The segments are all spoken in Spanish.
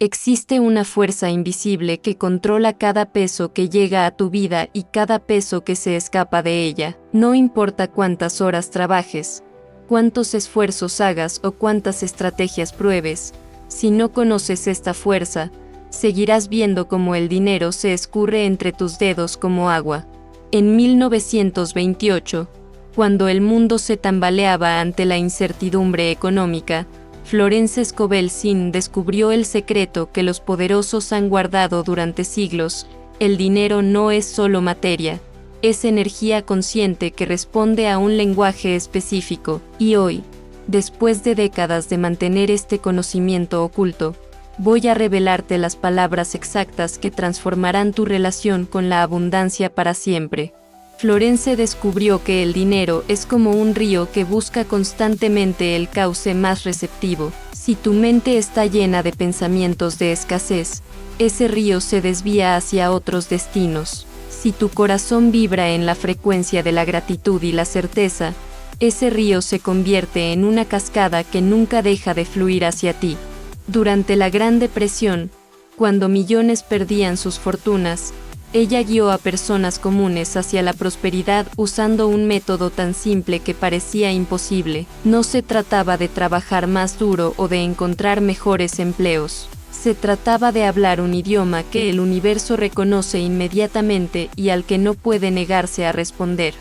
Existe una fuerza invisible que controla cada peso que llega a tu vida y cada peso que se escapa de ella. No importa cuántas horas trabajes, cuántos esfuerzos hagas o cuántas estrategias pruebes, si no conoces esta fuerza, seguirás viendo cómo el dinero se escurre entre tus dedos como agua. En 1928, cuando el mundo se tambaleaba ante la incertidumbre económica, Florence Scovel Shinn descubrió el secreto que los poderosos han guardado durante siglos: el dinero no es solo materia, es energía consciente que responde a un lenguaje específico. Y hoy, después de décadas de mantener este conocimiento oculto, voy a revelarte las palabras exactas que transformarán tu relación con la abundancia para siempre. Florence descubrió que el dinero es como un río que busca constantemente el cauce más receptivo. Si tu mente está llena de pensamientos de escasez, ese río se desvía hacia otros destinos. Si tu corazón vibra en la frecuencia de la gratitud y la certeza, ese río se convierte en una cascada que nunca deja de fluir hacia ti. Durante la Gran Depresión, cuando millones perdían sus fortunas, ella guió a personas comunes hacia la prosperidad usando un método tan simple que parecía imposible. No se trataba de trabajar más duro o de encontrar mejores empleos. Se trataba de hablar un idioma que el universo reconoce inmediatamente y al que no puede negarse a responder.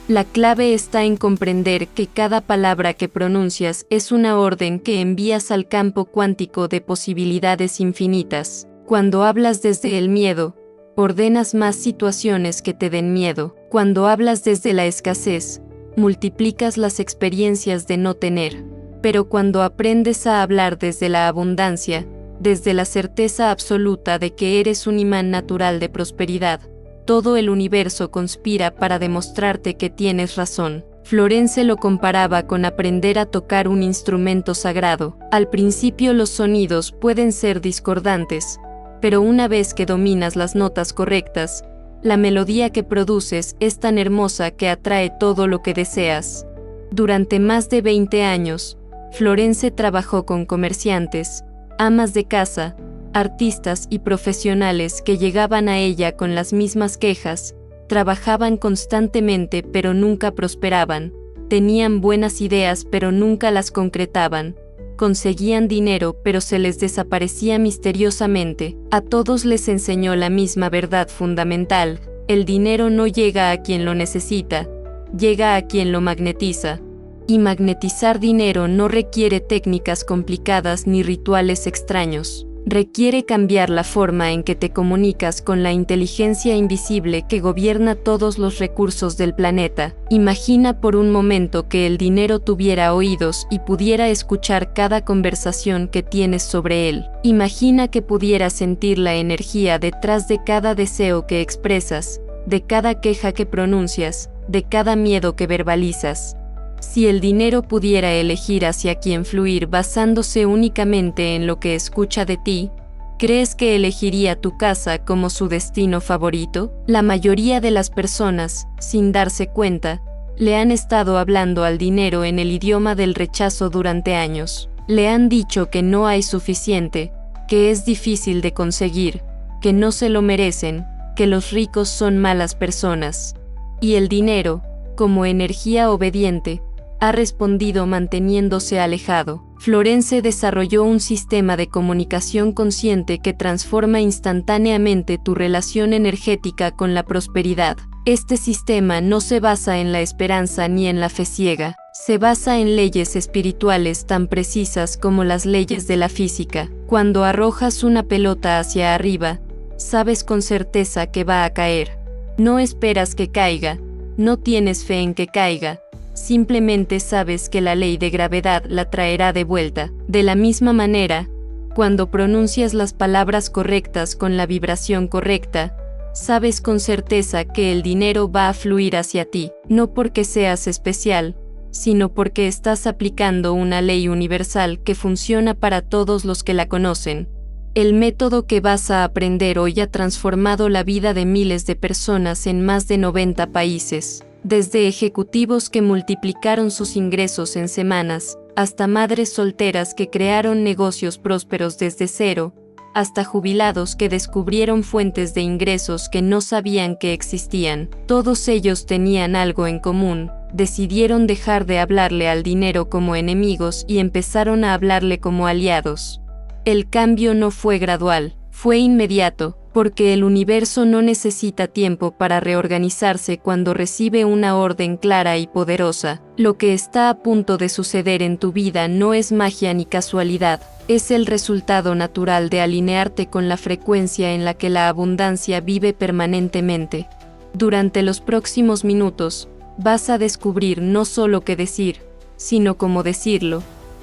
La clave está en comprender que cada palabra que pronuncias es una orden que envías al campo cuántico de posibilidades infinitas. Cuando hablas desde el miedo, ordenas más situaciones que te den miedo. Cuando hablas desde la escasez, multiplicas las experiencias de no tener. Pero cuando aprendes a hablar desde la abundancia, desde la certeza absoluta de que eres un imán natural de prosperidad, todo el universo conspira para demostrarte que tienes razón. Florence lo comparaba con aprender a tocar un instrumento sagrado. Al principio los sonidos pueden ser discordantes, pero una vez que dominas las notas correctas, la melodía que produces es tan hermosa que atrae todo lo que deseas. Durante más de 20 años, Florence trabajó con comerciantes, amas de casa, artistas y profesionales que llegaban a ella con las mismas quejas. Trabajaban constantemente pero nunca prosperaban, tenían buenas ideas pero nunca las concretaban. Conseguían dinero pero se les desaparecía misteriosamente. A todos les enseñó la misma verdad fundamental: el dinero no llega a quien lo necesita, llega a quien lo magnetiza. Y magnetizar dinero no requiere técnicas complicadas ni rituales extraños. Requiere cambiar la forma en que te comunicas con la inteligencia invisible que gobierna todos los recursos del planeta. Imagina por un momento que el dinero tuviera oídos y pudiera escuchar cada conversación que tienes sobre él. Imagina que pudiera sentir la energía detrás de cada deseo que expresas, de cada queja que pronuncias, de cada miedo que verbalizas. Si el dinero pudiera elegir hacia quién fluir basándose únicamente en lo que escucha de ti, ¿crees que elegiría tu casa como su destino favorito? La mayoría de las personas, sin darse cuenta, le han estado hablando al dinero en el idioma del rechazo durante años. Le han dicho que no hay suficiente, que es difícil de conseguir, que no se lo merecen, que los ricos son malas personas. Y el dinero, como energía obediente, ha respondido manteniéndose alejado. Florence desarrolló un sistema de comunicación consciente que transforma instantáneamente tu relación energética con la prosperidad. Este sistema no se basa en la esperanza ni en la fe ciega, se basa en leyes espirituales tan precisas como las leyes de la física. Cuando arrojas una pelota hacia arriba, sabes con certeza que va a caer. No esperas que caiga, no tienes fe en que caiga, simplemente sabes que la ley de gravedad la traerá de vuelta. De la misma manera, cuando pronuncias las palabras correctas con la vibración correcta, sabes con certeza que el dinero va a fluir hacia ti, no porque seas especial, sino porque estás aplicando una ley universal que funciona para todos los que la conocen. El método que vas a aprender hoy ha transformado la vida de miles de personas en más de 90 países. Desde ejecutivos que multiplicaron sus ingresos en semanas, hasta madres solteras que crearon negocios prósperos desde cero, hasta jubilados que descubrieron fuentes de ingresos que no sabían que existían. Todos ellos tenían algo en común: decidieron dejar de hablarle al dinero como enemigos y empezaron a hablarle como aliados. El cambio no fue gradual, fue inmediato, porque el universo no necesita tiempo para reorganizarse cuando recibe una orden clara y poderosa. Lo que está a punto de suceder en tu vida no es magia ni casualidad, es el resultado natural de alinearte con la frecuencia en la que la abundancia vive permanentemente. Durante los próximos minutos, vas a descubrir no solo qué decir, sino cómo decirlo,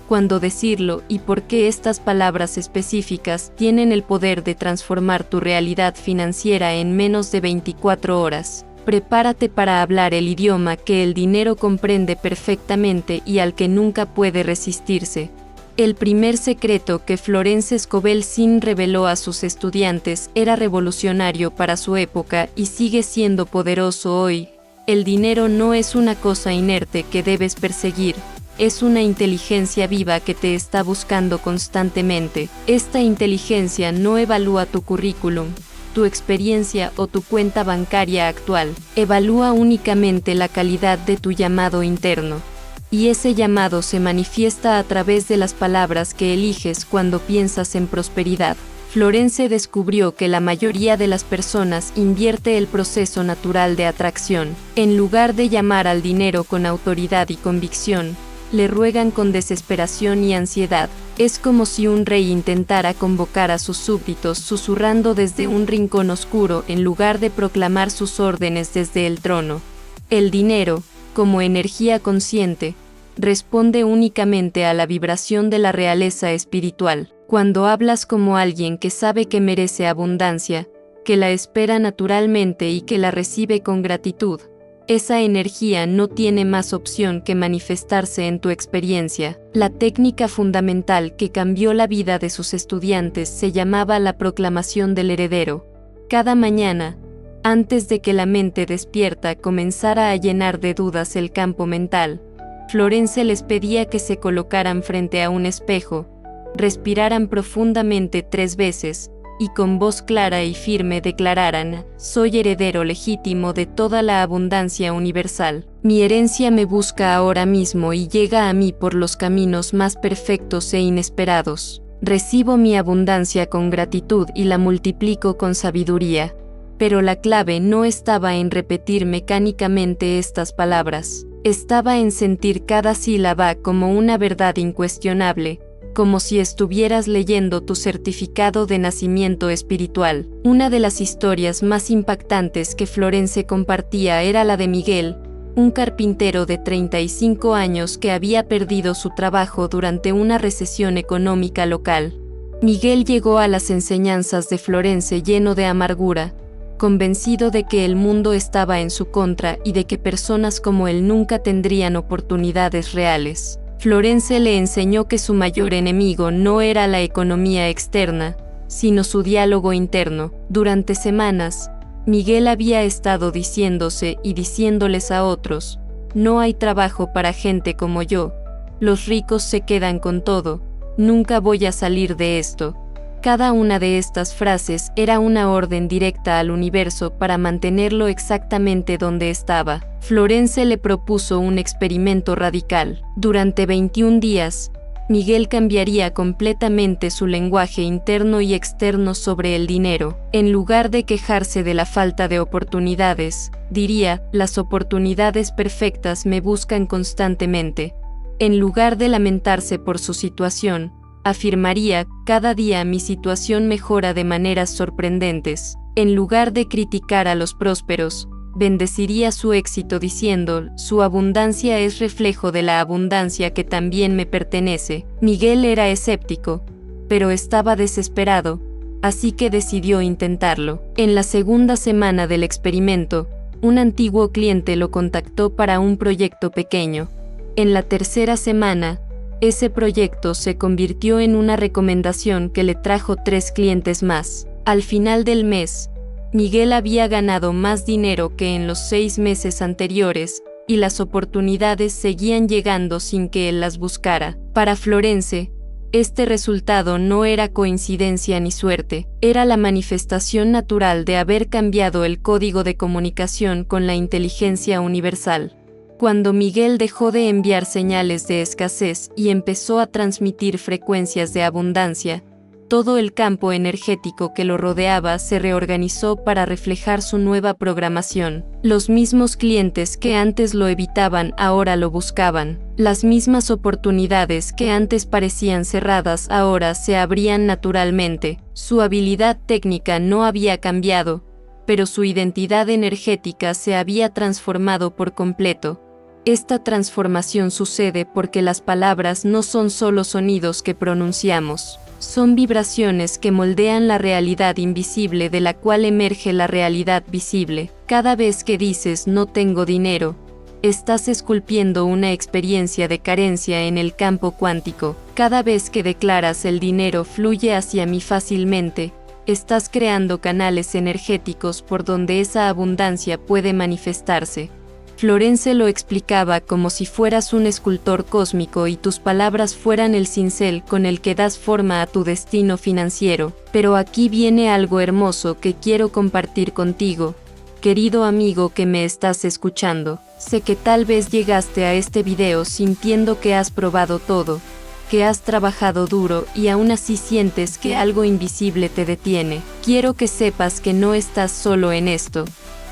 cuándo decirlo y por qué estas palabras específicas tienen el poder de transformar tu realidad financiera en menos de 24 horas. Prepárate para hablar el idioma que el dinero comprende perfectamente y al que nunca puede resistirse. El primer secreto que Florence Scovel Shinn reveló a sus estudiantes era revolucionario para su época y sigue siendo poderoso hoy. El dinero no es una cosa inerte que debes perseguir. Es una inteligencia viva que te está buscando constantemente. Esta inteligencia no evalúa tu currículum, tu experiencia o tu cuenta bancaria actual. Evalúa únicamente la calidad de tu llamado interno. Y ese llamado se manifiesta a través de las palabras que eliges cuando piensas en prosperidad. Florence descubrió que la mayoría de las personas invierte el proceso natural de atracción. En lugar de llamar al dinero con autoridad y convicción, le ruegan con desesperación y ansiedad. Es como si un rey intentara convocar a sus súbditos susurrando desde un rincón oscuro en lugar de proclamar sus órdenes desde el trono. El dinero, como energía consciente, responde únicamente a la vibración de la realeza espiritual. Cuando hablas como alguien que sabe que merece abundancia, que la espera naturalmente y que la recibe con gratitud, esa energía no tiene más opción que manifestarse en tu experiencia. La técnica fundamental que cambió la vida de sus estudiantes se llamaba la proclamación del heredero. Cada mañana, antes de que la mente despierta comenzara a llenar de dudas el campo mental, Florence les pedía que se colocaran frente a un espejo, respiraran profundamente 3 veces, y con voz clara y firme declararan: soy heredero legítimo de toda la abundancia universal. Mi herencia me busca ahora mismo y llega a mí por los caminos más perfectos e inesperados. Recibo mi abundancia con gratitud y la multiplico con sabiduría. Pero la clave no estaba en repetir mecánicamente estas palabras. Estaba en sentir cada sílaba como una verdad incuestionable, como si estuvieras leyendo tu certificado de nacimiento espiritual. Una de las historias más impactantes que Florence compartía era la de Miguel, un carpintero de 35 años que había perdido su trabajo durante una recesión económica local. Miguel llegó a las enseñanzas de Florence lleno de amargura, convencido de que el mundo estaba en su contra y de que personas como él nunca tendrían oportunidades reales. Florence le enseñó que su mayor enemigo no era la economía externa, sino su diálogo interno. Durante semanas, Miguel había estado diciéndose y diciéndoles a otros: no hay trabajo para gente como yo, los ricos se quedan con todo, nunca voy a salir de esto. Cada una de estas frases era una orden directa al universo para mantenerlo exactamente donde estaba. Florence le propuso un experimento radical. Durante 21 días, Miguel cambiaría completamente su lenguaje interno y externo sobre el dinero. En lugar de quejarse de la falta de oportunidades, diría: las oportunidades perfectas me buscan constantemente. En lugar de lamentarse por su situación, afirmaría: cada día mi situación mejora de maneras sorprendentes. En lugar de criticar a los prósperos, bendeciría su éxito diciendo: su abundancia es reflejo de la abundancia que también me pertenece. Miguel era escéptico, pero estaba desesperado, así que decidió intentarlo. En la segunda semana del experimento, un antiguo cliente lo contactó para un proyecto pequeño. En la tercera semana, ese proyecto se convirtió en una recomendación que le trajo 3 clientes más. Al final del mes, Miguel había ganado más dinero que en los 6 meses anteriores, y las oportunidades seguían llegando sin que él las buscara. Para Florence, Este resultado no era coincidencia ni suerte, era la manifestación natural de haber cambiado el código de comunicación con la inteligencia universal. Cuando Miguel dejó de enviar señales de escasez y empezó a transmitir frecuencias de abundancia, todo el campo energético que lo rodeaba se reorganizó para reflejar su nueva programación. Los mismos clientes que antes lo evitaban ahora lo buscaban. Las mismas oportunidades que antes parecían cerradas ahora se abrían naturalmente. Su habilidad técnica no había cambiado, pero su identidad energética se había transformado por completo. Esta transformación sucede porque las palabras no son solo sonidos que pronunciamos. Son vibraciones que moldean la realidad invisible de la cual emerge la realidad visible. Cada vez que dices "no tengo dinero", estás esculpiendo una experiencia de carencia en el campo cuántico. Cada vez que declaras "el dinero fluye hacia mí fácilmente", estás creando canales energéticos por donde esa abundancia puede manifestarse. Florence lo explicaba como si fueras un escultor cósmico y tus palabras fueran el cincel con el que das forma a tu destino financiero. Pero aquí viene algo hermoso que quiero compartir contigo, querido amigo que me estás escuchando. Sé que tal vez llegaste a este video sintiendo que has probado todo, que has trabajado duro y aún así sientes que algo invisible te detiene. Quiero que sepas que no estás solo en esto.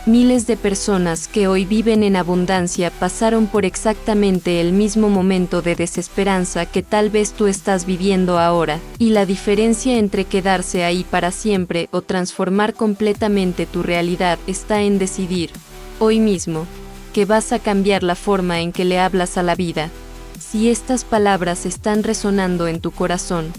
Miles de personas que hoy viven en abundancia pasaron por exactamente el mismo momento de desesperanza que tal vez tú estás viviendo ahora, y la diferencia entre quedarse ahí para siempre o transformar completamente tu realidad está en decidir, hoy mismo, que vas a cambiar la forma en que le hablas a la vida. Si estas palabras están resonando en tu corazón,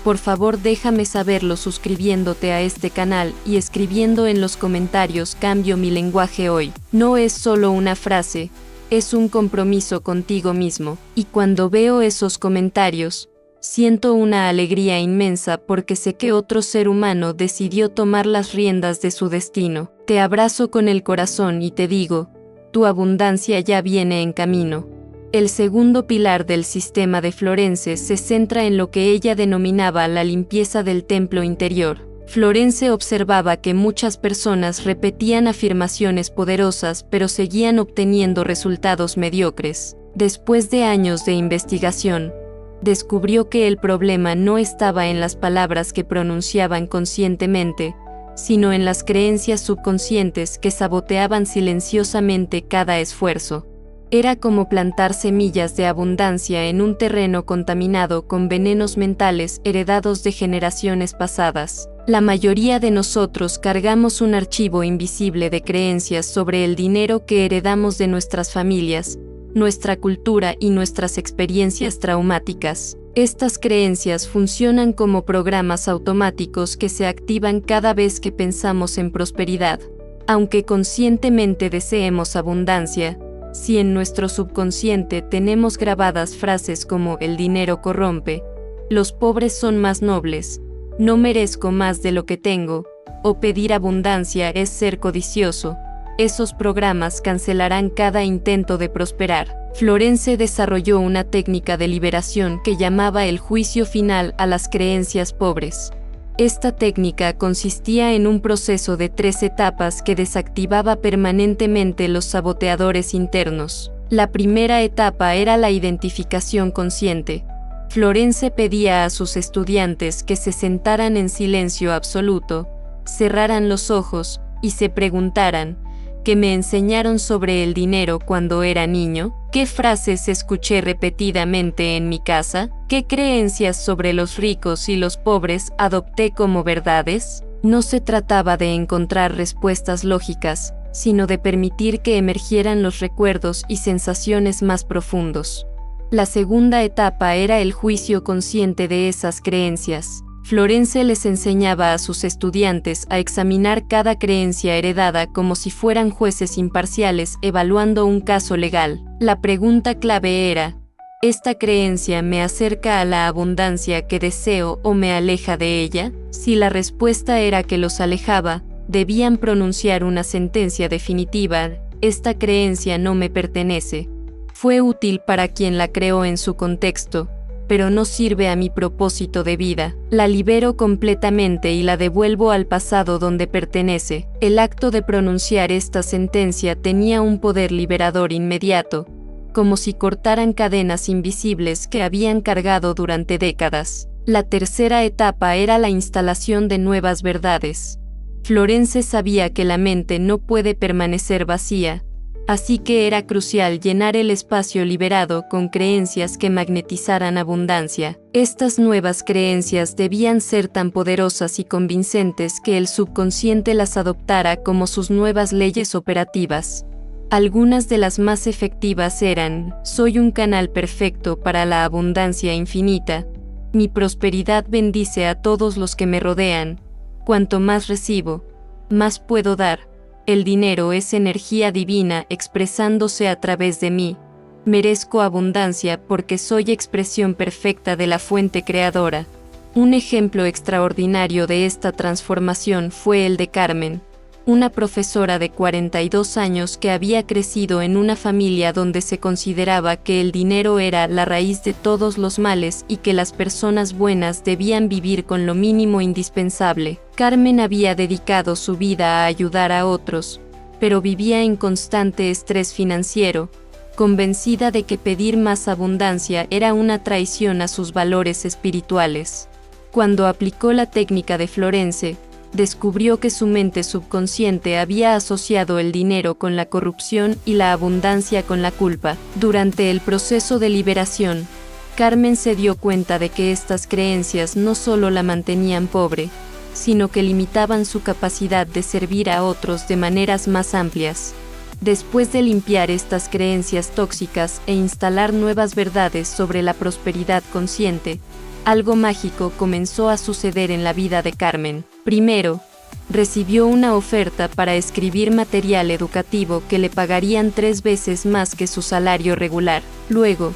por favor déjame saberlo suscribiéndote a este canal y escribiendo en los comentarios "Cambio mi lenguaje hoy". No es solo una frase, es un compromiso contigo mismo. Y cuando veo esos comentarios, siento una alegría inmensa porque sé que otro ser humano decidió tomar las riendas de su destino. Te abrazo con el corazón y te digo, tu abundancia ya viene en camino. El segundo pilar del sistema de Florence se centra en lo que ella denominaba la limpieza del templo interior. Florence observaba que muchas personas repetían afirmaciones poderosas pero seguían obteniendo resultados mediocres. Después de años de investigación, descubrió que el problema no estaba en las palabras que pronunciaban conscientemente, sino en las creencias subconscientes que saboteaban silenciosamente cada esfuerzo. Era como plantar semillas de abundancia en un terreno contaminado con venenos mentales heredados de generaciones pasadas. La mayoría de nosotros cargamos un archivo invisible de creencias sobre el dinero que heredamos de nuestras familias, nuestra cultura y nuestras experiencias traumáticas. Estas creencias funcionan como programas automáticos que se activan cada vez que pensamos en prosperidad. Aunque conscientemente deseemos abundancia, si en nuestro subconsciente tenemos grabadas frases como "el dinero corrompe", "los pobres son más nobles", "no merezco más de lo que tengo", o "pedir abundancia es ser codicioso", esos programas cancelarán cada intento de prosperar. Florence desarrolló una técnica de liberación que llamaba el juicio final a las creencias pobres. Esta técnica consistía en un proceso de 3 etapas que desactivaba permanentemente los saboteadores internos. La primera etapa era la identificación consciente. Florence pedía a sus estudiantes que se sentaran en silencio absoluto, cerraran los ojos y se preguntaran: ¿qué me enseñaron sobre el dinero cuando era niño? ¿Qué frases escuché repetidamente en mi casa? ¿Qué creencias sobre los ricos y los pobres adopté como verdades? No se trataba de encontrar respuestas lógicas, sino de permitir que emergieran los recuerdos y sensaciones más profundos. La segunda etapa era el juicio consciente de esas creencias. Florence les enseñaba a sus estudiantes a examinar cada creencia heredada como si fueran jueces imparciales evaluando un caso legal. La pregunta clave era: ¿esta creencia me acerca a la abundancia que deseo o me aleja de ella? Si la respuesta era que los alejaba, debían pronunciar una sentencia definitiva: esta creencia no me pertenece. Fue útil para quien la creó en su contexto, pero no sirve a mi propósito de vida. La libero completamente y la devuelvo al pasado donde pertenece. El acto de pronunciar esta sentencia tenía un poder liberador inmediato, como si cortaran cadenas invisibles que habían cargado durante décadas. La tercera etapa era la instalación de nuevas verdades. Florence sabía que la mente no puede permanecer vacía, así que era crucial llenar el espacio liberado con creencias que magnetizaran abundancia. Estas nuevas creencias debían ser tan poderosas y convincentes que el subconsciente las adoptara como sus nuevas leyes operativas. Algunas de las más efectivas eran: soy un canal perfecto para la abundancia infinita, mi prosperidad bendice a todos los que me rodean, cuanto más recibo, más puedo dar. El dinero es energía divina expresándose a través de mí. Merezco abundancia porque soy expresión perfecta de la fuente creadora. Un ejemplo extraordinario de esta transformación fue el de Carmen, una profesora de 42 años que había crecido en una familia donde se consideraba que el dinero era la raíz de todos los males y que las personas buenas debían vivir con lo mínimo indispensable. Carmen había dedicado su vida a ayudar a otros, pero vivía en constante estrés financiero, convencida de que pedir más abundancia era una traición a sus valores espirituales. Cuando aplicó la técnica de Florence, descubrió que su mente subconsciente había asociado el dinero con la corrupción y la abundancia con la culpa. Durante el proceso de liberación, Carmen se dio cuenta de que estas creencias no solo la mantenían pobre, sino que limitaban su capacidad de servir a otros de maneras más amplias. Después de limpiar estas creencias tóxicas e instalar nuevas verdades sobre la prosperidad consciente, algo mágico comenzó a suceder en la vida de Carmen. Primero, recibió una oferta para escribir material educativo que le pagarían 3 veces más que su salario regular. Luego,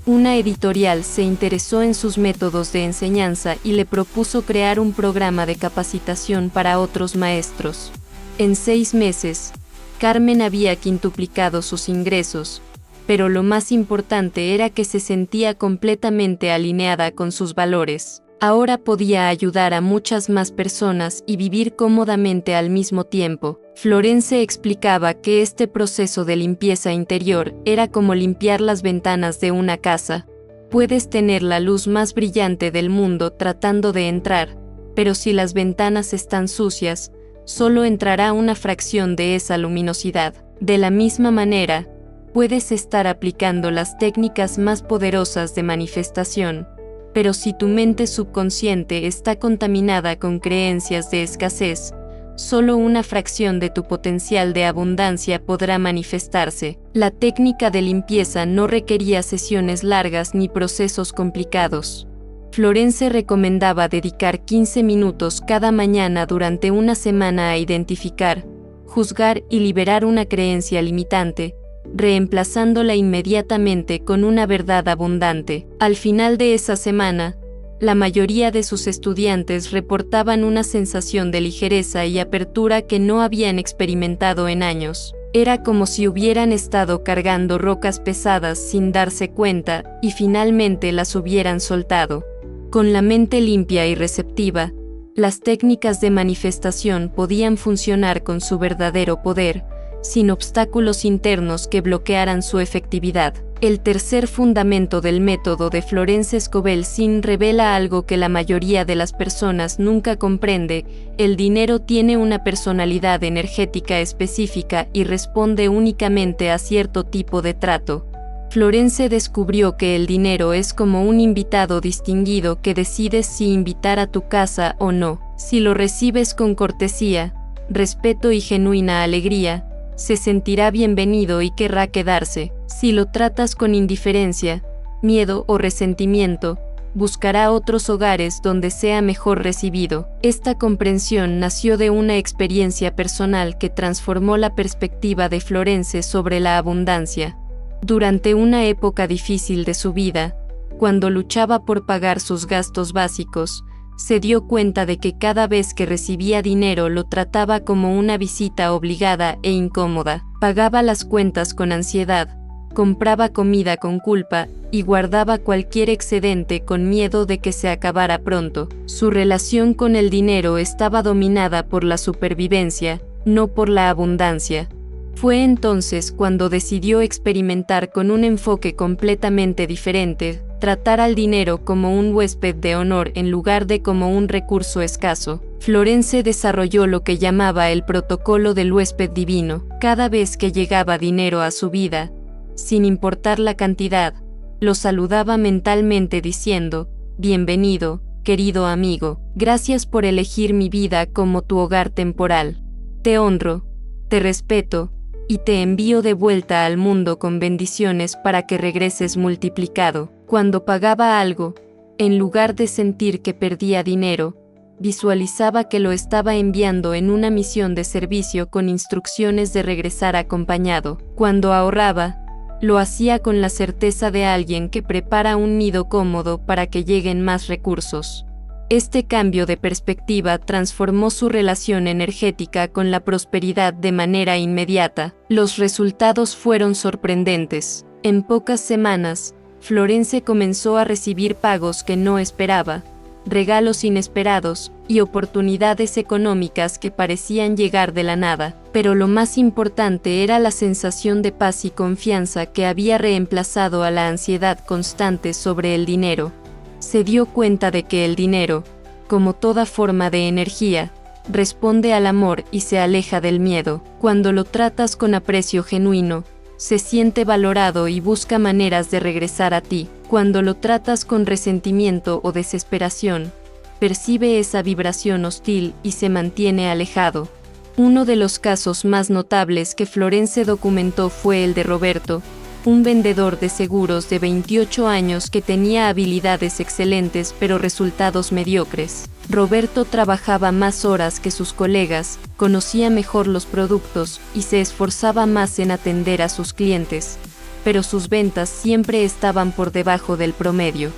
una editorial se interesó en sus métodos de enseñanza y le propuso crear un programa de capacitación para otros maestros. En 6 meses, Carmen había quintuplicado sus ingresos, pero lo más importante era que se sentía completamente alineada con sus valores. Ahora podía ayudar a muchas más personas y vivir cómodamente al mismo tiempo. Florence explicaba que este proceso de limpieza interior era como limpiar las ventanas de una casa. Puedes tener la luz más brillante del mundo tratando de entrar, pero si las ventanas están sucias, solo entrará una fracción de esa luminosidad. De la misma manera, puedes estar aplicando las técnicas más poderosas de manifestación, pero si tu mente subconsciente está contaminada con creencias de escasez, solo una fracción de tu potencial de abundancia podrá manifestarse. La técnica de limpieza no requería sesiones largas ni procesos complicados. Florence recomendaba dedicar 15 minutos cada mañana durante una semana a identificar, juzgar y liberar una creencia limitante, reemplazándola inmediatamente con una verdad abundante. Al final de esa semana, la mayoría de sus estudiantes reportaban una sensación de ligereza y apertura que no habían experimentado en años. Era como si hubieran estado cargando rocas pesadas sin darse cuenta y finalmente las hubieran soltado. Con la mente limpia y receptiva, las técnicas de manifestación podían funcionar con su verdadero poder, sin obstáculos internos que bloquearan su efectividad. El tercer fundamento del método de Florence Scovel Sin revela algo que la mayoría de las personas nunca comprende: el dinero tiene una personalidad energética específica y responde únicamente a cierto tipo de trato. Florence descubrió que el dinero es como un invitado distinguido que decides si invitar a tu casa o no. Si lo recibes con cortesía, respeto y genuina alegría, se sentirá bienvenido y querrá quedarse. Si lo tratas con indiferencia, miedo o resentimiento, buscará otros hogares donde sea mejor recibido. Esta comprensión nació de una experiencia personal que transformó la perspectiva de Florence sobre la abundancia. Durante una época difícil de su vida, cuando luchaba por pagar sus gastos básicos, se dio cuenta de que cada vez que recibía dinero lo trataba como una visita obligada e incómoda. Pagaba las cuentas con ansiedad, compraba comida con culpa y guardaba cualquier excedente con miedo de que se acabara pronto. Su relación con el dinero estaba dominada por la supervivencia, no por la abundancia. Fue entonces cuando decidió experimentar con un enfoque completamente diferente, tratar al dinero como un huésped de honor en lugar de como un recurso escaso. Florence desarrolló lo que llamaba el protocolo del huésped divino. Cada vez que llegaba dinero a su vida, sin importar la cantidad, lo saludaba mentalmente diciendo: «Bienvenido, querido amigo, gracias por elegir mi vida como tu hogar temporal. Te honro, te respeto, y te envío de vuelta al mundo con bendiciones para que regreses multiplicado». Cuando pagaba algo, en lugar de sentir que perdía dinero, visualizaba que lo estaba enviando en una misión de servicio con instrucciones de regresar acompañado. Cuando ahorraba, lo hacía con la certeza de alguien que prepara un nido cómodo para que lleguen más recursos. Este cambio de perspectiva transformó su relación energética con la prosperidad de manera inmediata. Los resultados fueron sorprendentes. En pocas semanas, Florence comenzó a recibir pagos que no esperaba, regalos inesperados y oportunidades económicas que parecían llegar de la nada. Pero lo más importante era la sensación de paz y confianza que había reemplazado a la ansiedad constante sobre el dinero. Se dio cuenta de que el dinero, como toda forma de energía, responde al amor y se aleja del miedo. Cuando lo tratas con aprecio genuino, se siente valorado y busca maneras de regresar a ti. Cuando lo tratas con resentimiento o desesperación, percibe esa vibración hostil y se mantiene alejado. Uno de los casos más notables que Florence documentó fue el de Roberto, un vendedor de seguros de 28 años que tenía habilidades excelentes pero resultados mediocres. Roberto trabajaba más horas que sus colegas, conocía mejor los productos y se esforzaba más en atender a sus clientes, pero sus ventas siempre estaban por debajo del promedio.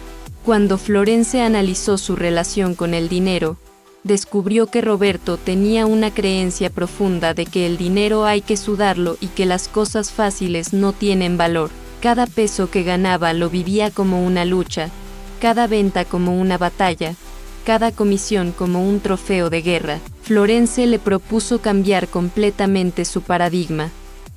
Cuando Florence analizó su relación con el dinero, descubrió que Roberto tenía una creencia profunda de que el dinero hay que sudarlo y que las cosas fáciles no tienen valor. Cada peso que ganaba lo vivía como una lucha, cada venta como una batalla, cada comisión como un trofeo de guerra. Florence le propuso cambiar completamente su paradigma.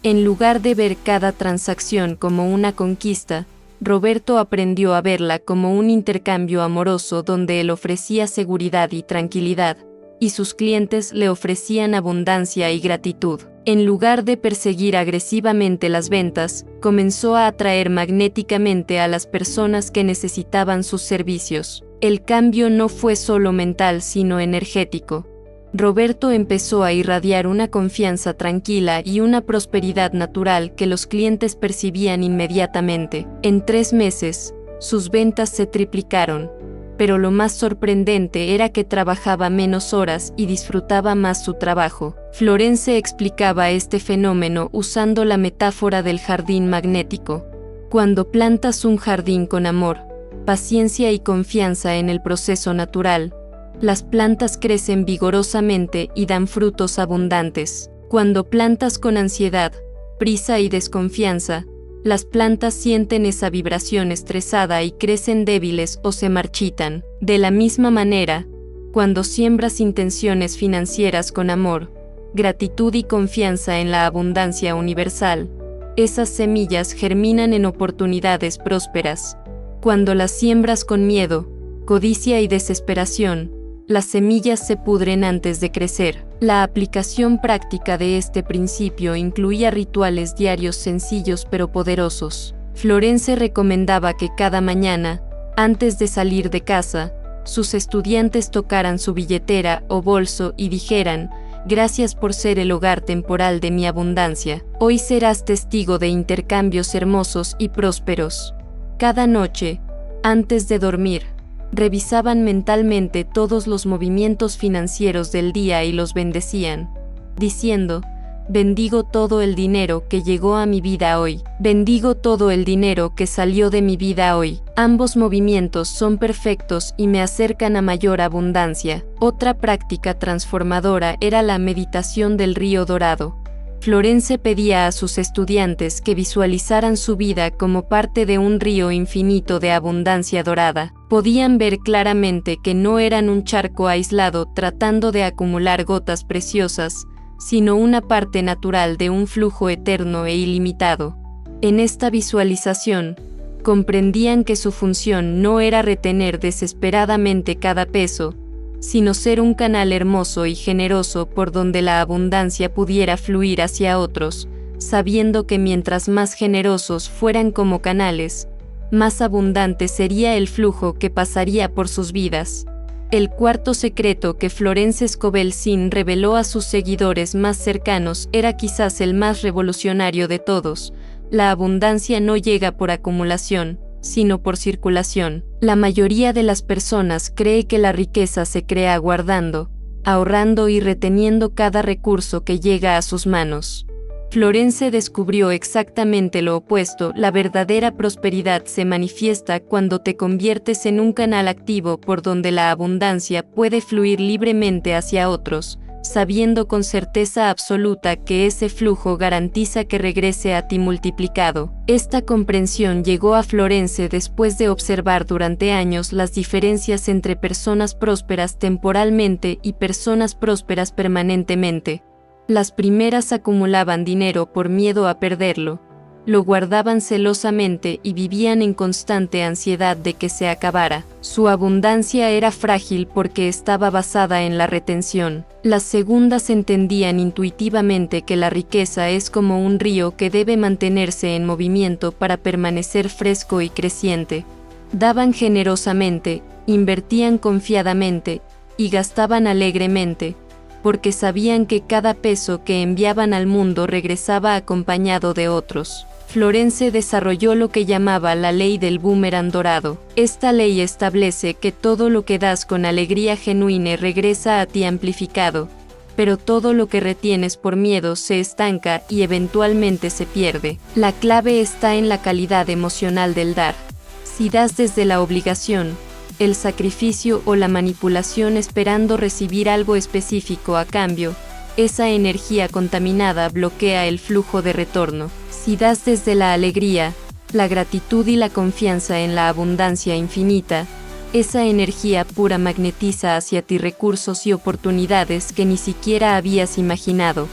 En lugar de ver cada transacción como una conquista, Roberto aprendió a verla como un intercambio amoroso donde él ofrecía seguridad y tranquilidad, y sus clientes le ofrecían abundancia y gratitud. En lugar de perseguir agresivamente las ventas, comenzó a atraer magnéticamente a las personas que necesitaban sus servicios. El cambio no fue solo mental sino energético. Roberto empezó a irradiar una confianza tranquila y una prosperidad natural que los clientes percibían inmediatamente. En 3 meses, sus ventas se triplicaron, pero lo más sorprendente era que trabajaba menos horas y disfrutaba más su trabajo. Florence explicaba este fenómeno usando la metáfora del jardín magnético. Cuando plantas un jardín con amor, paciencia y confianza en el proceso natural, las plantas crecen vigorosamente y dan frutos abundantes. Cuando plantas con ansiedad, prisa y desconfianza, las plantas sienten esa vibración estresada y crecen débiles o se marchitan. De la misma manera, cuando siembras intenciones financieras con amor, gratitud y confianza en la abundancia universal, esas semillas germinan en oportunidades prósperas. Cuando las siembras con miedo, codicia y desesperación, las semillas se pudren antes de crecer. La aplicación práctica de este principio incluía rituales diarios sencillos pero poderosos. Florence recomendaba que cada mañana, antes de salir de casa, sus estudiantes tocaran su billetera o bolso y dijeran: «Gracias por ser el hogar temporal de mi abundancia. Hoy serás testigo de intercambios hermosos y prósperos». Cada noche, antes de dormir, revisaban mentalmente todos los movimientos financieros del día y los bendecían, diciendo: «Bendigo todo el dinero que llegó a mi vida hoy. Bendigo todo el dinero que salió de mi vida hoy. Ambos movimientos son perfectos y me acercan a mayor abundancia». Otra práctica transformadora era la meditación del río dorado. Florence pedía a sus estudiantes que visualizaran su vida como parte de un río infinito de abundancia dorada. Podían ver claramente que no eran un charco aislado tratando de acumular gotas preciosas, sino una parte natural de un flujo eterno e ilimitado. En esta visualización, comprendían que su función no era retener desesperadamente cada peso, sino ser un canal hermoso y generoso por donde la abundancia pudiera fluir hacia otros, sabiendo que mientras más generosos fueran como canales, más abundante sería el flujo que pasaría por sus vidas. El cuarto secreto que Florence Scovel Zinn reveló a sus seguidores más cercanos era quizás el más revolucionario de todos: la abundancia no llega por acumulación, sino por circulación. La mayoría de las personas cree que la riqueza se crea guardando, ahorrando y reteniendo cada recurso que llega a sus manos. Florence descubrió exactamente lo opuesto: la verdadera prosperidad se manifiesta cuando te conviertes en un canal activo por donde la abundancia puede fluir libremente hacia otros, sabiendo con certeza absoluta que ese flujo garantiza que regrese a ti multiplicado. Esta comprensión llegó a Florence después de observar durante años las diferencias entre personas prósperas temporalmente y personas prósperas permanentemente. Las primeras acumulaban dinero por miedo a perderlo, lo guardaban celosamente y vivían en constante ansiedad de que se acabara. Su abundancia era frágil porque estaba basada en la retención. Las segundas entendían intuitivamente que la riqueza es como un río que debe mantenerse en movimiento para permanecer fresco y creciente. Daban generosamente, invertían confiadamente y gastaban alegremente, porque sabían que cada peso que enviaban al mundo regresaba acompañado de otros. Florence desarrolló lo que llamaba la ley del boomerang dorado. Esta ley establece que todo lo que das con alegría genuina regresa a ti amplificado, pero todo lo que retienes por miedo se estanca y eventualmente se pierde. La clave está en la calidad emocional del dar. Si das desde la obligación, el sacrificio o la manipulación esperando recibir algo específico a cambio, esa energía contaminada bloquea el flujo de retorno. Si das desde la alegría, la gratitud y la confianza en la abundancia infinita, esa energía pura magnetiza hacia ti recursos y oportunidades que ni siquiera habías imaginado.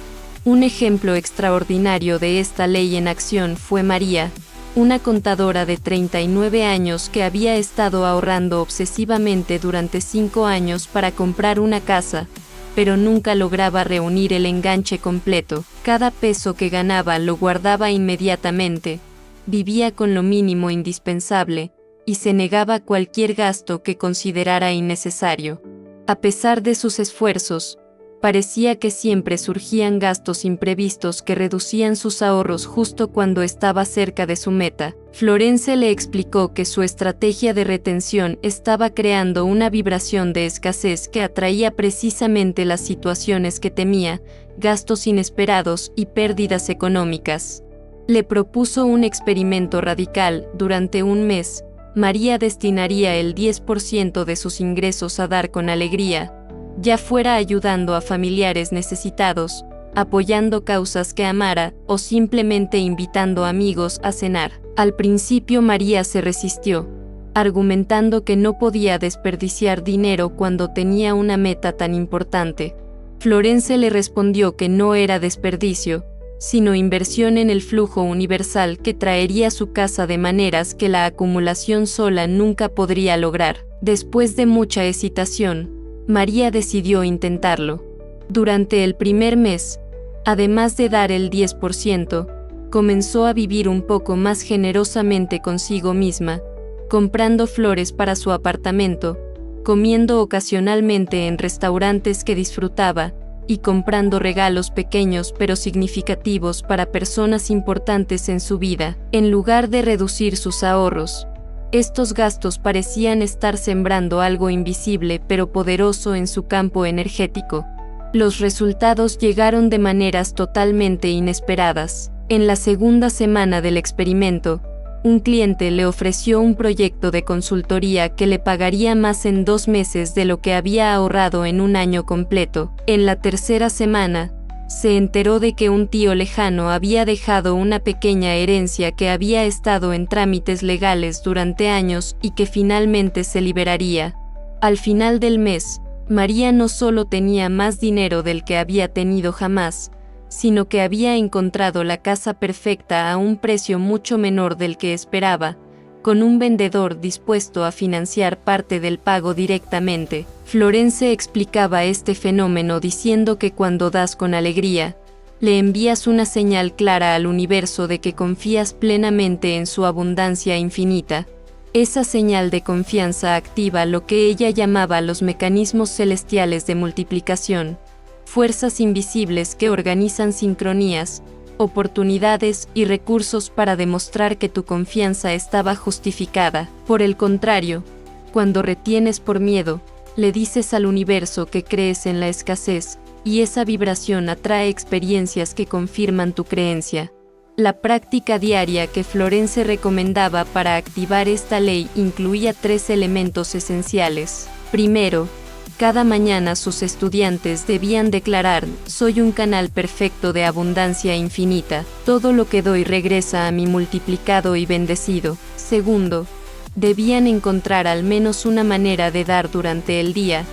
Un ejemplo extraordinario de esta ley en acción fue María, una contadora de 39 años que había estado ahorrando obsesivamente durante 5 años para comprar una casa, pero nunca lograba reunir el enganche completo. Cada peso que ganaba lo guardaba inmediatamente, vivía con lo mínimo indispensable, y se negaba a cualquier gasto que considerara innecesario. A pesar de sus esfuerzos, parecía que siempre surgían gastos imprevistos que reducían sus ahorros justo cuando estaba cerca de su meta. Florence le explicó que su estrategia de retención estaba creando una vibración de escasez que atraía precisamente las situaciones que temía, gastos inesperados y pérdidas económicas. Le propuso un experimento radical. Durante un mes, María destinaría el 10% de sus ingresos a dar con alegría, ya fuera ayudando a familiares necesitados, apoyando causas que amara o simplemente invitando amigos a cenar. Al principio María se resistió, argumentando que no podía desperdiciar dinero cuando tenía una meta tan importante. Florence le respondió que no era desperdicio, sino inversión en el flujo universal que traería su casa de maneras que la acumulación sola nunca podría lograr. Después de mucha hesitación, María decidió intentarlo. Durante el primer mes, además de dar el 10%, comenzó a vivir un poco más generosamente consigo misma, comprando flores para su apartamento, comiendo ocasionalmente en restaurantes que disfrutaba, y comprando regalos pequeños pero significativos para personas importantes en su vida. En lugar de reducir sus ahorros, estos gastos parecían estar sembrando algo invisible pero poderoso en su campo energético. Los resultados llegaron de maneras totalmente inesperadas. En la segunda semana del experimento, un cliente le ofreció un proyecto de consultoría que le pagaría más en 2 meses de lo que había ahorrado en un año completo. En la tercera semana, se enteró de que un tío lejano había dejado una pequeña herencia que había estado en trámites legales durante años y que finalmente se liberaría. Al final del mes, María no solo tenía más dinero del que había tenido jamás, sino que había encontrado la casa perfecta a un precio mucho menor del que esperaba, con un vendedor dispuesto a financiar parte del pago directamente. Florence explicaba este fenómeno diciendo que cuando das con alegría, le envías una señal clara al universo de que confías plenamente en su abundancia infinita. Esa señal de confianza activa lo que ella llamaba los mecanismos celestiales de multiplicación, fuerzas invisibles que organizan sincronías, oportunidades y recursos para demostrar que tu confianza estaba justificada. Por el contrario, cuando retienes por miedo, le dices al universo que crees en la escasez, y esa vibración atrae experiencias que confirman tu creencia. La práctica diaria que Florence recomendaba para activar esta ley incluía 3 elementos esenciales. Primero, cada mañana sus estudiantes debían declarar: soy un canal perfecto de abundancia infinita, todo lo que doy regresa a mí multiplicado y bendecido. Segundo, debían encontrar al menos una manera de dar durante el día,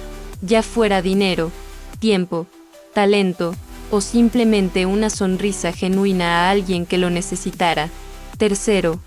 ya fuera dinero, tiempo, talento, o simplemente una sonrisa genuina a alguien que lo necesitara. Tercero,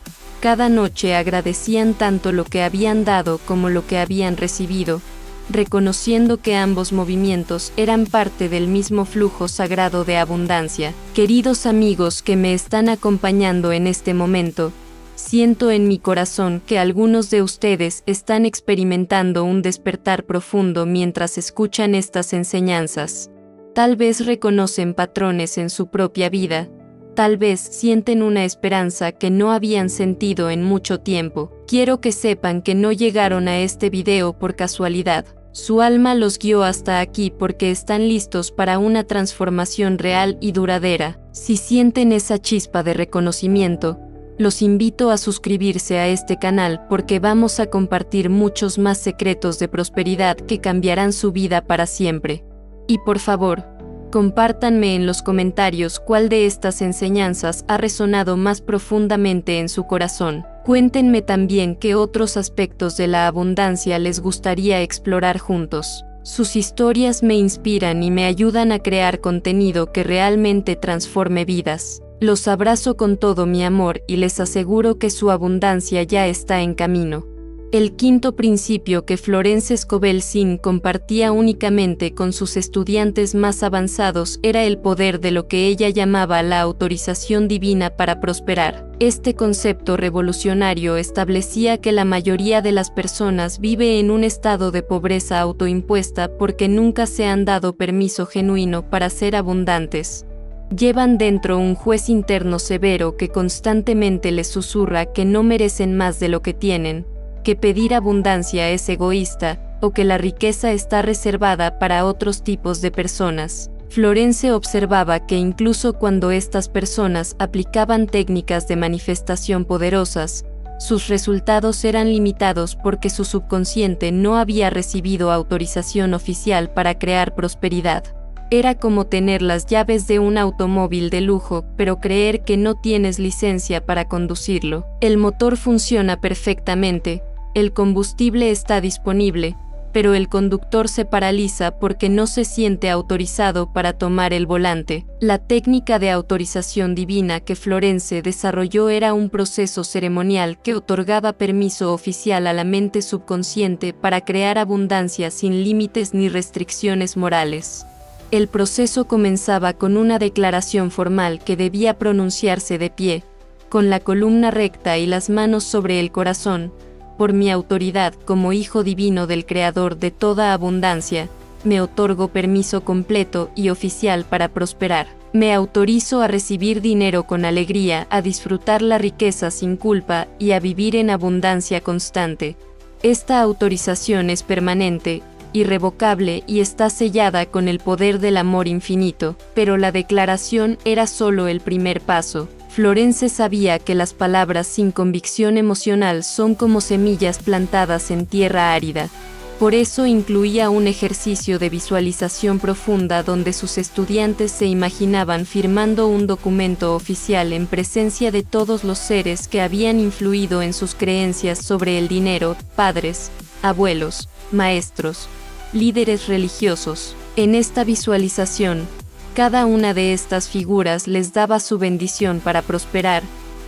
cada noche agradecían tanto lo que habían dado como lo que habían recibido, reconociendo que ambos movimientos eran parte del mismo flujo sagrado de abundancia. Queridos amigos que me están acompañando en este momento, siento en mi corazón que algunos de ustedes están experimentando un despertar profundo mientras escuchan estas enseñanzas. Tal vez reconocen patrones en su propia vida, tal vez sienten una esperanza que no habían sentido en mucho tiempo. Quiero que sepan que no llegaron a este video por casualidad. Su alma los guió hasta aquí porque están listos para una transformación real y duradera. Si sienten esa chispa de reconocimiento, los invito a suscribirse a este canal porque vamos a compartir muchos más secretos de prosperidad que cambiarán su vida para siempre. Y por favor, compártanme en los comentarios cuál de estas enseñanzas ha resonado más profundamente en su corazón. Cuéntenme también qué otros aspectos de la abundancia les gustaría explorar juntos. Sus historias me inspiran y me ayudan a crear contenido que realmente transforme vidas. Los abrazo con todo mi amor y les aseguro que su abundancia ya está en camino. El quinto principio que Florence Scovel Singh compartía únicamente con sus estudiantes más avanzados era el poder de lo que ella llamaba la autorización divina para prosperar. Este concepto revolucionario establecía que la mayoría de las personas vive en un estado de pobreza autoimpuesta porque nunca se han dado permiso genuino para ser abundantes. Llevan dentro un juez interno severo que constantemente les susurra que no merecen más de lo que tienen, que pedir abundancia es egoísta, o que la riqueza está reservada para otros tipos de personas. Florence observaba que incluso cuando estas personas aplicaban técnicas de manifestación poderosas, sus resultados eran limitados porque su subconsciente no había recibido autorización oficial para crear prosperidad. Era como tener las llaves de un automóvil de lujo, pero creer que no tienes licencia para conducirlo. El motor funciona perfectamente, el combustible está disponible, pero el conductor se paraliza porque no se siente autorizado para tomar el volante. La técnica de autorización divina que Florence desarrolló era un proceso ceremonial que otorgaba permiso oficial a la mente subconsciente para crear abundancia sin límites ni restricciones morales. El proceso comenzaba con una declaración formal que debía pronunciarse de pie, con la columna recta y las manos sobre el corazón. Por mi autoridad como Hijo Divino del Creador de toda abundancia, me otorgo permiso completo y oficial para prosperar. Me autorizo a recibir dinero con alegría, a disfrutar la riqueza sin culpa y a vivir en abundancia constante. Esta autorización es permanente, irrevocable y está sellada con el poder del amor infinito, pero la declaración era solo el primer paso. Florence sabía que las palabras sin convicción emocional son como semillas plantadas en tierra árida. Por eso incluía un ejercicio de visualización profunda donde sus estudiantes se imaginaban firmando un documento oficial en presencia de todos los seres que habían influido en sus creencias sobre el dinero, padres, abuelos, maestros, líderes religiosos. En esta visualización, cada una de estas figuras les daba su bendición para prosperar,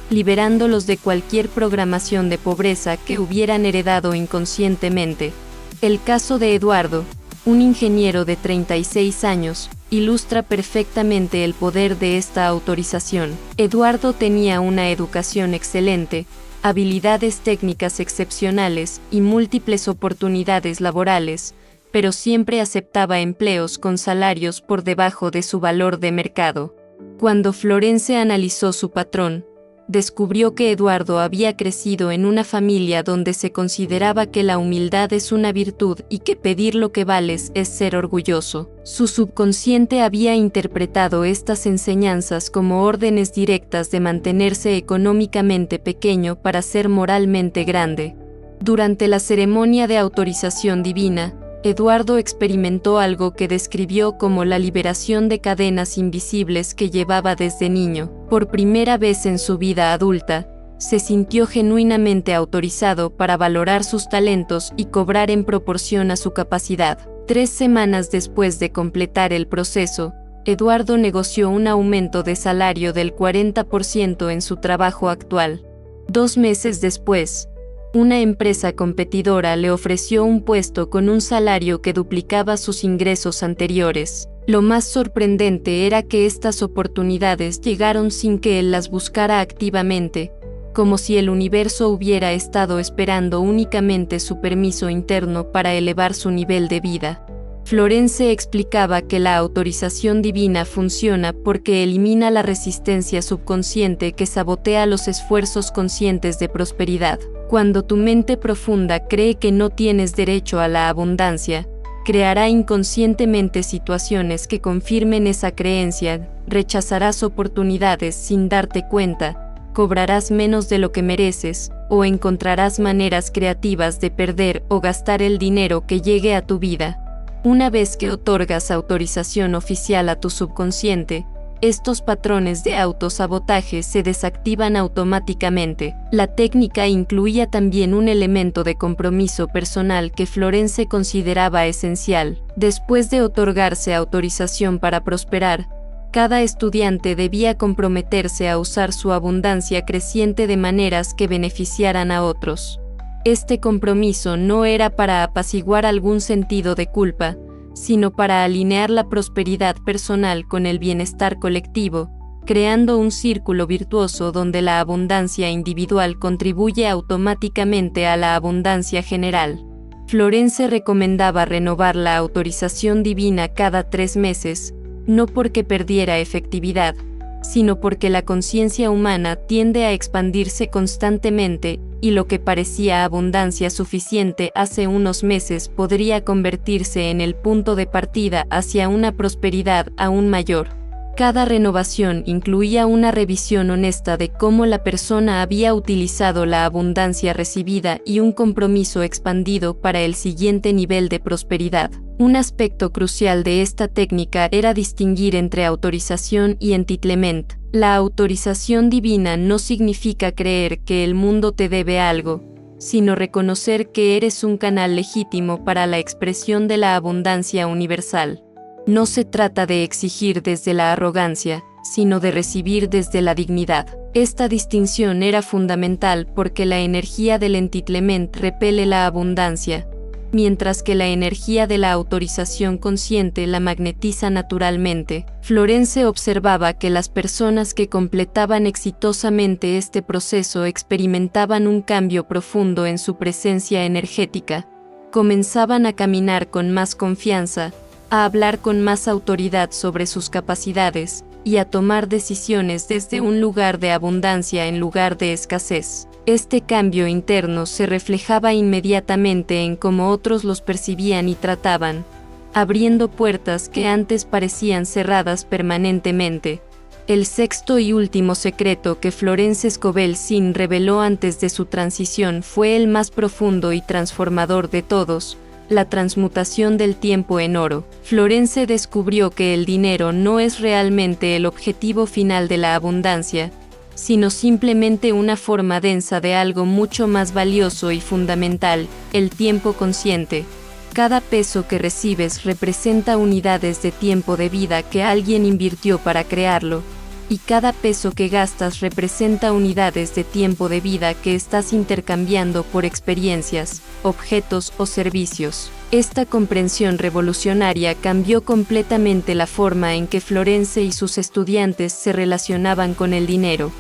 liberándolos de cualquier programación de pobreza que hubieran heredado inconscientemente. El caso de Eduardo, un ingeniero de 36 años, ilustra perfectamente el poder de esta autorización. Eduardo tenía una educación excelente, habilidades técnicas excepcionales y múltiples oportunidades laborales, pero siempre aceptaba empleos con salarios por debajo de su valor de mercado. Cuando Florence analizó su patrón, descubrió que Eduardo había crecido en una familia donde se consideraba que la humildad es una virtud y que pedir lo que vales es ser orgulloso. Su subconsciente había interpretado estas enseñanzas como órdenes directas de mantenerse económicamente pequeño para ser moralmente grande. Durante la ceremonia de autorización divina, Eduardo experimentó algo que describió como la liberación de cadenas invisibles que llevaba desde niño. Por primera vez en su vida adulta, se sintió genuinamente autorizado para valorar sus talentos y cobrar en proporción a su capacidad. 3 semanas después de completar el proceso, Eduardo negoció un aumento de salario del 40% en su trabajo actual. 2 meses después, una empresa competidora le ofreció un puesto con un salario que duplicaba sus ingresos anteriores. Lo más sorprendente era que estas oportunidades llegaron sin que él las buscara activamente, como si el universo hubiera estado esperando únicamente su permiso interno para elevar su nivel de vida. Florence explicaba que la autorización divina funciona porque elimina la resistencia subconsciente que sabotea los esfuerzos conscientes de prosperidad. Cuando tu mente profunda cree que no tienes derecho a la abundancia, creará inconscientemente situaciones que confirmen esa creencia, rechazarás oportunidades sin darte cuenta, cobrarás menos de lo que mereces, o encontrarás maneras creativas de perder o gastar el dinero que llegue a tu vida. Una vez que otorgas autorización oficial a tu subconsciente, estos patrones de autosabotaje se desactivan automáticamente. La técnica incluía también un elemento de compromiso personal que Florence consideraba esencial. Después de otorgarse autorización para prosperar, cada estudiante debía comprometerse a usar su abundancia creciente de maneras que beneficiaran a otros. Este compromiso no era para apaciguar algún sentido de culpa, sino para alinear la prosperidad personal con el bienestar colectivo, creando un círculo virtuoso donde la abundancia individual contribuye automáticamente a la abundancia general. Florence recomendaba renovar la autorización divina cada 3 meses, no porque perdiera efectividad, sino porque la conciencia humana tiende a expandirse constantemente, y lo que parecía abundancia suficiente hace unos meses podría convertirse en el punto de partida hacia una prosperidad aún mayor. Cada renovación incluía una revisión honesta de cómo la persona había utilizado la abundancia recibida y un compromiso expandido para el siguiente nivel de prosperidad. Un aspecto crucial de esta técnica era distinguir entre autorización y entitlement. La autorización divina no significa creer que el mundo te debe algo, sino reconocer que eres un canal legítimo para la expresión de la abundancia universal. No se trata de exigir desde la arrogancia, sino de recibir desde la dignidad. Esta distinción era fundamental porque la energía del entitlement repele la abundancia, mientras que la energía de la autorización consciente la magnetiza naturalmente. Florence observaba que las personas que completaban exitosamente este proceso experimentaban un cambio profundo en su presencia energética. Comenzaban a caminar con más confianza, a hablar con más autoridad sobre sus capacidades, y a tomar decisiones desde un lugar de abundancia en lugar de escasez. Este cambio interno se reflejaba inmediatamente en cómo otros los percibían y trataban, abriendo puertas que antes parecían cerradas permanentemente. El sexto y último secreto que Florence Scovel-Sin reveló antes de su transición fue el más profundo y transformador de todos: la transmutación del tiempo en oro. Florence descubrió que el dinero no es realmente el objetivo final de la abundancia, sino simplemente una forma densa de algo mucho más valioso y fundamental, el tiempo consciente. Cada peso que recibes representa unidades de tiempo de vida que alguien invirtió para crearlo, y cada peso que gastas representa unidades de tiempo de vida que estás intercambiando por experiencias, objetos o servicios. Esta comprensión revolucionaria cambió completamente la forma en que Florence y sus estudiantes se relacionaban con el dinero.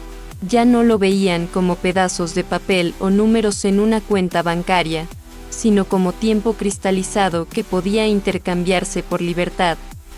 Ya no lo veían como pedazos de papel o números en una cuenta bancaria, sino como tiempo cristalizado que podía intercambiarse por libertad,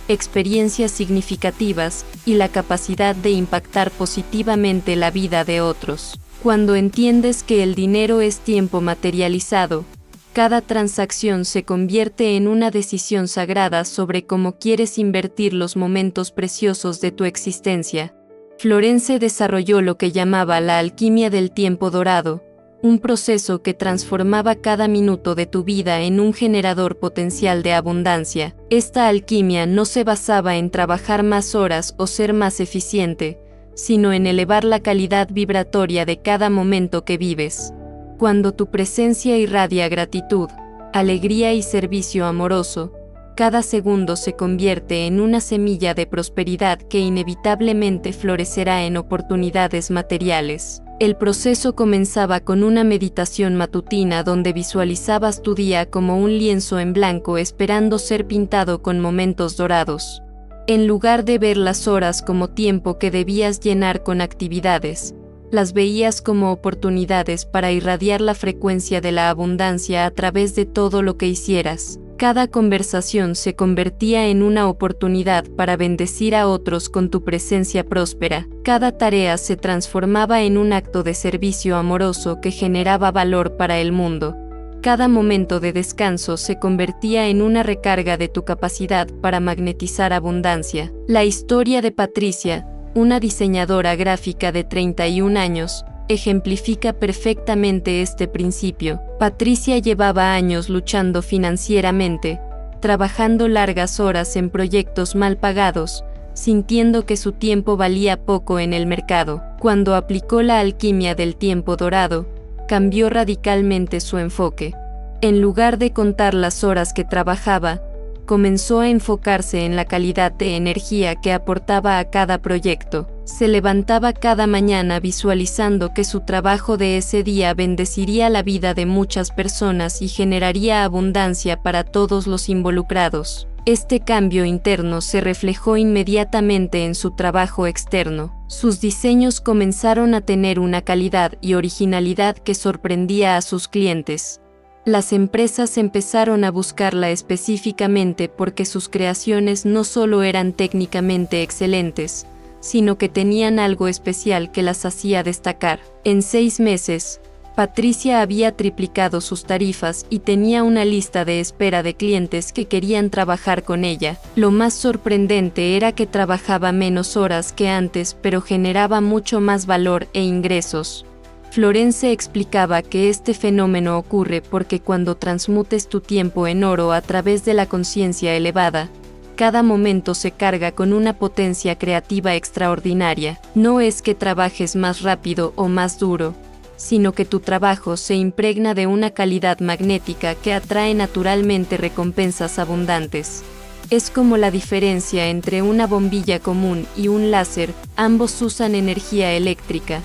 experiencias significativas y la capacidad de impactar positivamente la vida de otros. Cuando entiendes que el dinero es tiempo materializado, cada transacción se convierte en una decisión sagrada sobre cómo quieres invertir los momentos preciosos de tu existencia. Florence desarrolló lo que llamaba la alquimia del tiempo dorado, un proceso que transformaba cada minuto de tu vida en un generador potencial de abundancia. Esta alquimia no se basaba en trabajar más horas o ser más eficiente, sino en elevar la calidad vibratoria de cada momento que vives. Cuando tu presencia irradia gratitud, alegría y servicio amoroso, cada segundo se convierte en una semilla de prosperidad que inevitablemente florecerá en oportunidades materiales. El proceso comenzaba con una meditación matutina donde visualizabas tu día como un lienzo en blanco esperando ser pintado con momentos dorados. En lugar de ver las horas como tiempo que debías llenar con actividades, las veías como oportunidades para irradiar la frecuencia de la abundancia a través de todo lo que hicieras. Cada conversación se convertía en una oportunidad para bendecir a otros con tu presencia próspera. Cada tarea se transformaba en un acto de servicio amoroso que generaba valor para el mundo. Cada momento de descanso se convertía en una recarga de tu capacidad para magnetizar abundancia. La historia de Patricia, una diseñadora gráfica de 31 años, ejemplifica perfectamente este principio. Patricia llevaba años luchando financieramente, trabajando largas horas en proyectos mal pagados, sintiendo que su tiempo valía poco en el mercado. Cuando aplicó la alquimia del tiempo dorado, cambió radicalmente su enfoque. En lugar de contar las horas que trabajaba, comenzó a enfocarse en la calidad de energía que aportaba a cada proyecto. Se levantaba cada mañana visualizando que su trabajo de ese día bendeciría la vida de muchas personas y generaría abundancia para todos los involucrados. Este cambio interno se reflejó inmediatamente en su trabajo externo. Sus diseños comenzaron a tener una calidad y originalidad que sorprendía a sus clientes. Las empresas empezaron a buscarla específicamente porque sus creaciones no solo eran técnicamente excelentes, sino que tenían algo especial que las hacía destacar. En 6 meses, Patricia había triplicado sus tarifas y tenía una lista de espera de clientes que querían trabajar con ella. Lo más sorprendente era que trabajaba menos horas que antes, pero generaba mucho más valor e ingresos. Florence explicaba que este fenómeno ocurre porque cuando transmutes tu tiempo en oro a través de la conciencia elevada, cada momento se carga con una potencia creativa extraordinaria. No es que trabajes más rápido o más duro, sino que tu trabajo se impregna de una calidad magnética que atrae naturalmente recompensas abundantes. Es como la diferencia entre una bombilla común y un láser. Ambos usan energía eléctrica,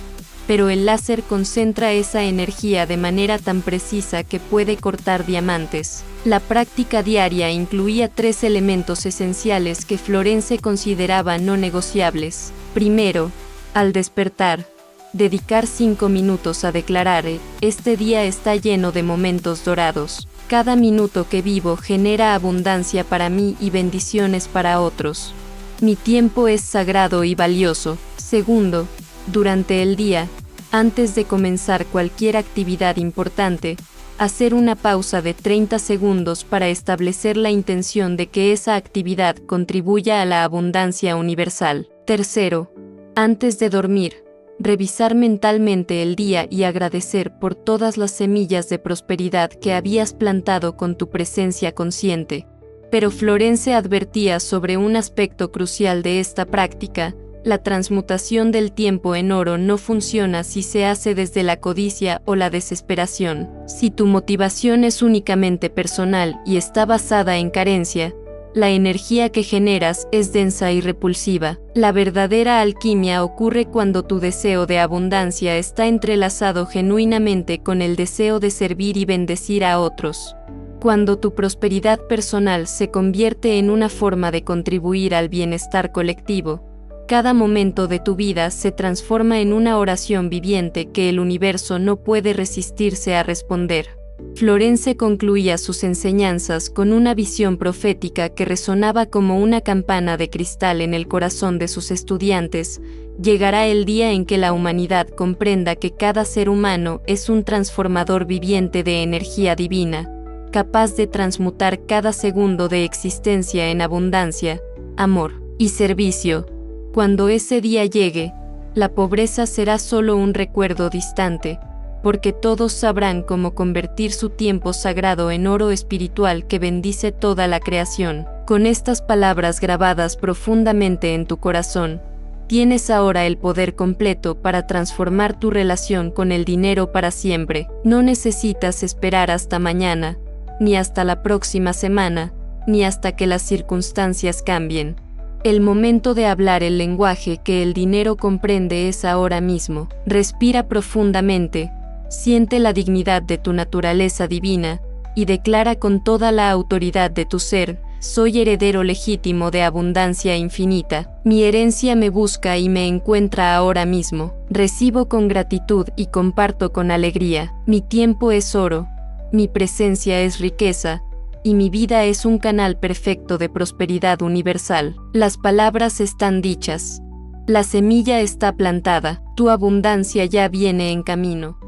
pero el láser concentra esa energía de manera tan precisa que puede cortar diamantes. La práctica diaria incluía 3 elementos esenciales que Florence consideraba no negociables. Primero, al despertar, dedicar 5 minutos a declarar: este día está lleno de momentos dorados. Cada minuto que vivo genera abundancia para mí y bendiciones para otros. Mi tiempo es sagrado y valioso. Segundo, durante el día, antes de comenzar cualquier actividad importante, hacer una pausa de 30 segundos para establecer la intención de que esa actividad contribuya a la abundancia universal. Tercero, antes de dormir, revisar mentalmente el día y agradecer por todas las semillas de prosperidad que habías plantado con tu presencia consciente. Pero Florence advertía sobre un aspecto crucial de esta práctica: la transmutación del tiempo en oro no funciona si se hace desde la codicia o la desesperación. Si tu motivación es únicamente personal y está basada en carencia, la energía que generas es densa y repulsiva. La verdadera alquimia ocurre cuando tu deseo de abundancia está entrelazado genuinamente con el deseo de servir y bendecir a otros. Cuando tu prosperidad personal se convierte en una forma de contribuir al bienestar colectivo, cada momento de tu vida se transforma en una oración viviente que el universo no puede resistirse a responder. Florence concluía sus enseñanzas con una visión profética que resonaba como una campana de cristal en el corazón de sus estudiantes. Llegará el día en que la humanidad comprenda que cada ser humano es un transformador viviente de energía divina, capaz de transmutar cada segundo de existencia en abundancia, amor y servicio. Cuando ese día llegue, la pobreza será solo un recuerdo distante, porque todos sabrán cómo convertir su tiempo sagrado en oro espiritual que bendice toda la creación. Con estas palabras grabadas profundamente en tu corazón, tienes ahora el poder completo para transformar tu relación con el dinero para siempre. No necesitas esperar hasta mañana, ni hasta la próxima semana, ni hasta que las circunstancias cambien. El momento de hablar el lenguaje que el dinero comprende es ahora mismo. Respira profundamente, siente la dignidad de tu naturaleza divina, y declara con toda la autoridad de tu ser: soy heredero legítimo de abundancia infinita. Mi herencia me busca y me encuentra ahora mismo. Recibo con gratitud y comparto con alegría. Mi tiempo es oro, mi presencia es riqueza, y mi vida es un canal perfecto de prosperidad universal. Las palabras están dichas. La semilla está plantada. Tu abundancia ya viene en camino.